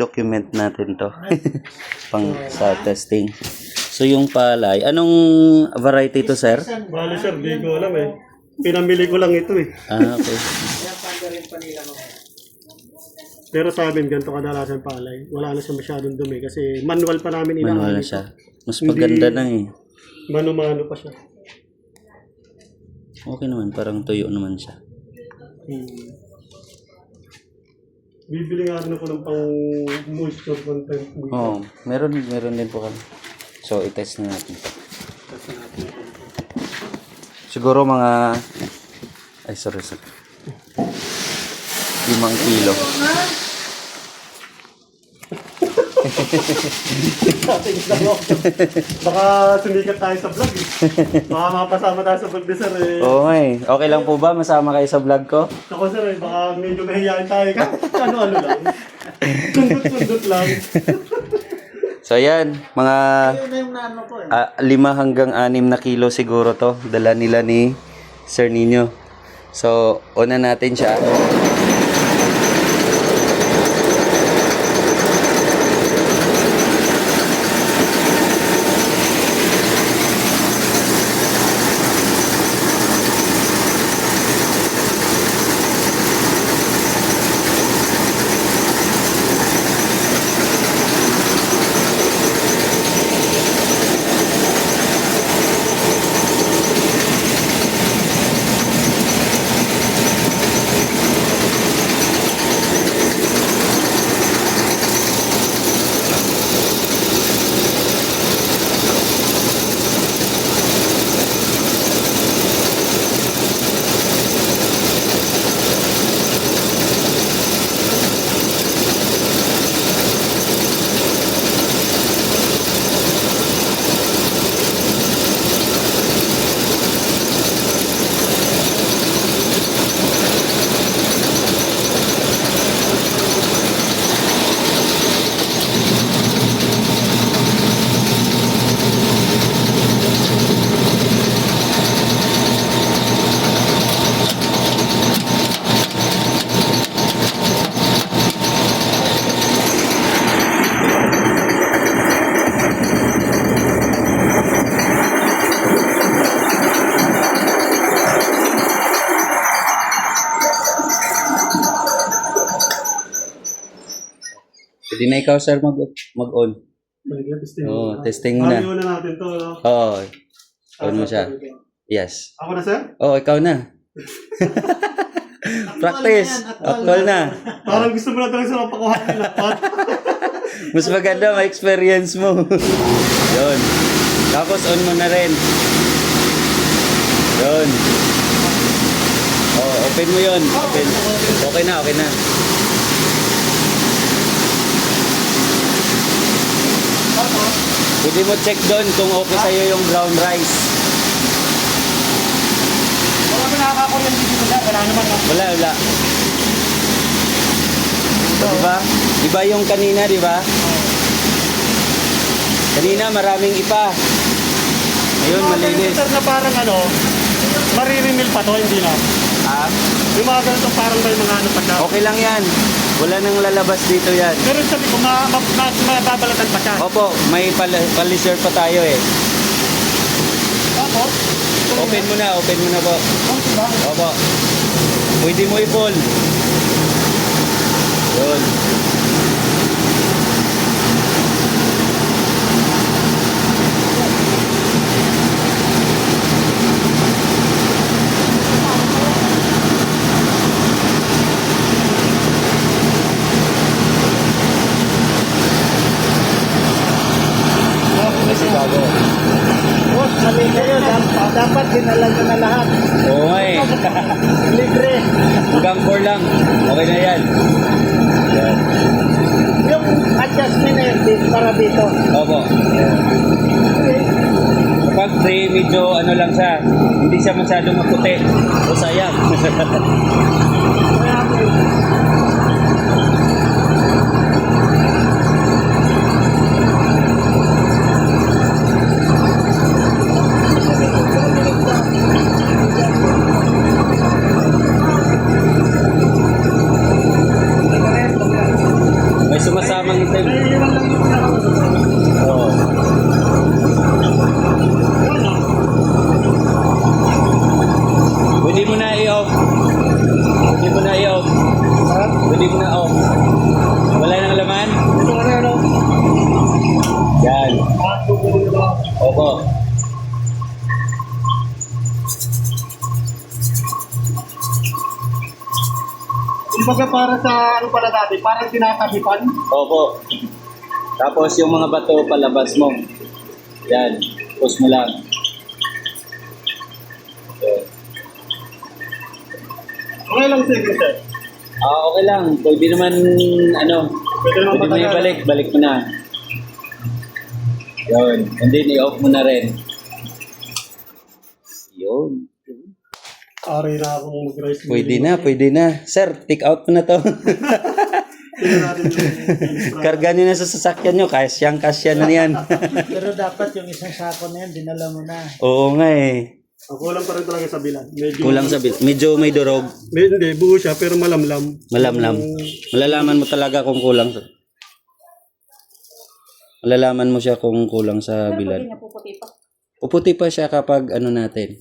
document natin to. Pang sa testing. So yung palay, anong variety to, sir? Bali sir, di ko alam eh. Pinamili ko lang ito eh. Ah, okay. Pero sa amin, ganito kadalasan palay. Wala na siya masyadong dumi kasi manual pa namin Manual na inaayos. siya. Mas maganda na eh. Mano-mano pa siya. Okay naman, parang tuyo naman siya. Bibili nga rin ako ng pang moisture content. Oo, meron din po kami. So, i-test na natin. Siguro mga... Ay, sorry. 5 kilo. Baka sumikat tayo sa vlog eh. Baka makapasama tayo sa vlog ni sir eh. Oo nga eh. Okay lang po ba? Masama kayo sa vlog ko? Ako sir eh, baka medyo mahihayin tayo. Ano lang. Tundot lang. So ayan, mga 5 hanggang 6 na kilo siguro to. Dala nila ni Sir Nino. So, una natin siya. Pwede na ikaw, sir, mag-on. Testing Oo, testing mo na. Muna natin to. No? Oo. On mo siya. Yes. Ako na sir? Oo, ikaw na. Practice. Actual na. Parang gusto mo na talaga sa pakuha ng lapat. Mas maganda, ma-experience mo. Yun. Tapos on mo na rin. Yun. Oh, open mo yun. Open. Okay na, okay na. Pwede mo check doon kung okay sa'yo yung brown rice. Wala ba nakakakuryente dito sir? Wala naman. Wala. Diba? Diba yung kanina, diba? Kanina maraming ipa. Ngayon malinis. Sir na parang maririmil pa to, hindi na. Ah, Yung mga ganito parang may mga pa siya. okay lang yan. Wala nang lalabas dito yan. Pero sabi ko, mababalatan pa siya. Opo, may palisir pa tayo eh. Tapos? Open mo na po. Diba? Opo. Pwede mo i-pull. Yun. Bago. Boss, mali kayo. Dapat dinala nyo na lahat. Oo nga eh. Libre. Hanggang 4 lang. Okay na yan. Yan. Yung adjustment na yun, para dito. Opo. Kapag medyo lang siya, hindi siya masyadong maputi. O sayang. kasamang itim. Naiiwan lang yung pinaka- Oo. Pwede mo na i-off. Pwede mo na i-off. Ha? Pwede mo na off. Wala nang laman? Ito ka na, ano? Yan. Bubuo ba? Opo. Kumbaga para sa ano pala dati, parang tinatabipan. Opo. Tapos yung mga bato palabas mo. Yan. Push mo lang. Okay. Okay lang sige, sir. Okay lang. Pwede naman, ano, Pwede naman pwede mo matagal. ibalik. Balik mo na. Yun. And then i-off mo na rin. Yun. Ari na akong mag-rice. Pwede na, pwede na. Sir, take out mo na to. Tingnan natin yung Karga nyo na sa sasakyan nyo. Kasyang-kasya na yan. Pero dapat yung isang sako na yan, dinala mo na. Oo nga eh. Ang kulang pa rin talaga sa bilan. Medyo, Kulang sa bil. Medyo may durog. Hindi, buo siya pero malamlam. Malamlam. Malalaman mo talaga kung kulang. Malalaman mo siya kung kulang sa bilad. Puputi pa siya kapag ano natin.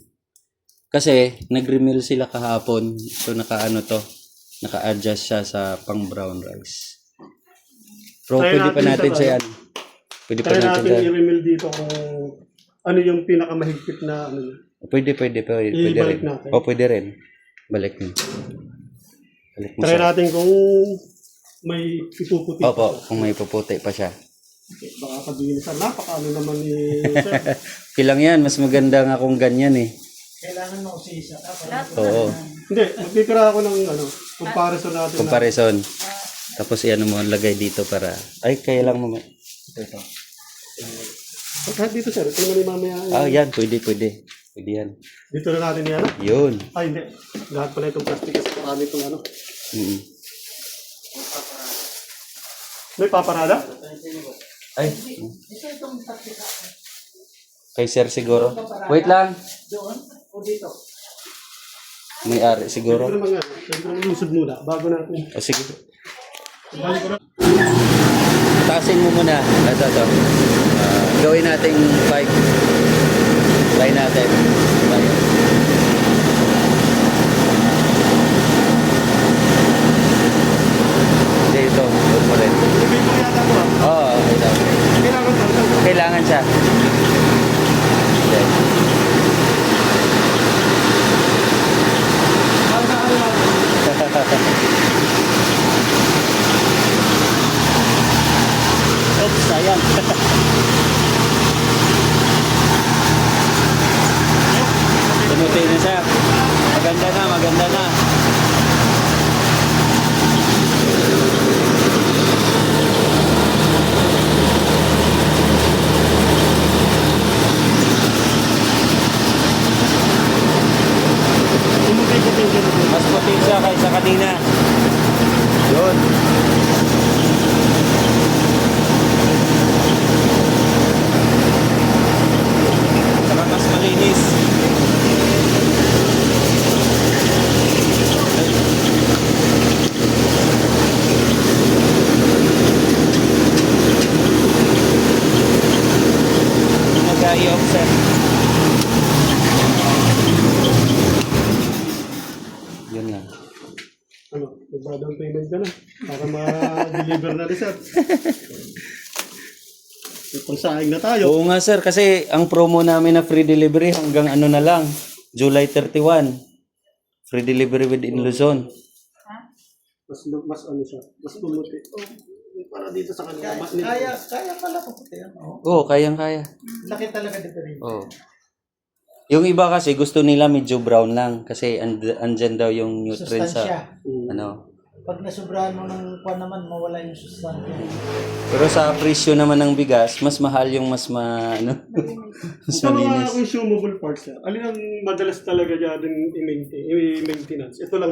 Kasi nag-remill sila kahapon. So naka-ano to. Naka-adjust siya sa pang brown rice. Pero Try pwede pa natin natin sa sa yan. Pwede pa Kaya natin natin sa... i-remil dito kung ano yung pinakamahigpit na ano niya. Pwede rin. Ibalik natin. O pwede rin. Balik mo. Balik mo Try siya. natin kung may ipuputi. Opo, kung may puputi pa siya. Okay, baka sabihin sa napakaano naman ni sir. Kilang yan, mas maganda nga kung ganyan eh. Kailangan mo kasi isa. Oo. Hindi, magtitira ako ng ano, comparison natin. Comparison. Tapos iyan mo lagay dito para... Ay, kaya lang mo. Ito. Kahit dito sir, ito naman yung mamaya. Ah, yan. Pwede. Pwede yan. Dito na natin yan. Yun. Ay, hindi. Lahat pala itong plastic kasi marami itong ano. Mm-mm. May paparada? Ay. Kay sir siguro. Wait lang. Doon o dito? May ari siguro. Ito naman nga. Ito naman lusod muna bago natin. O sige. Balik ko na. Taasin mo muna. Ito. Gawin nating 5. Try natin. Ayan. Dito. Huwag mo rin. Ibig ko yata ko ah. Oo, okay daw. Kailangan ko. Kailangan siya. Yes. Oops, sayang. Tumuti na siya. Maganda na. Mas puti siya kaysa kanina. Yun. Saka mas malinis. Nag-i-offset. Yun lang. Ano, nagba-down payment ka na para ma-deliver na result. Pang-saing na tayo. Oo nga sir, kasi ang promo namin na free delivery hanggang ano na lang, July 31. Free delivery within Luzon. Mas ano siya, mas bumuti. Para dito sa kanila. Kaya pala ko puti yan. Oo, kayang-kaya. Laki talaga dito rin. Oo. Yung iba kasi gusto nila medyo brown lang kasi andyan daw yung nutrients Sustansya. sa ano. Pag nasubrahan mo ng kwan naman, mawala yung sustansya. Pero sa presyo naman ng bigas, mas mahal yung mas ano, mas Sa mga malinis. consumable parts, alin ang madalas talaga dyan i-maintenance? Ito lang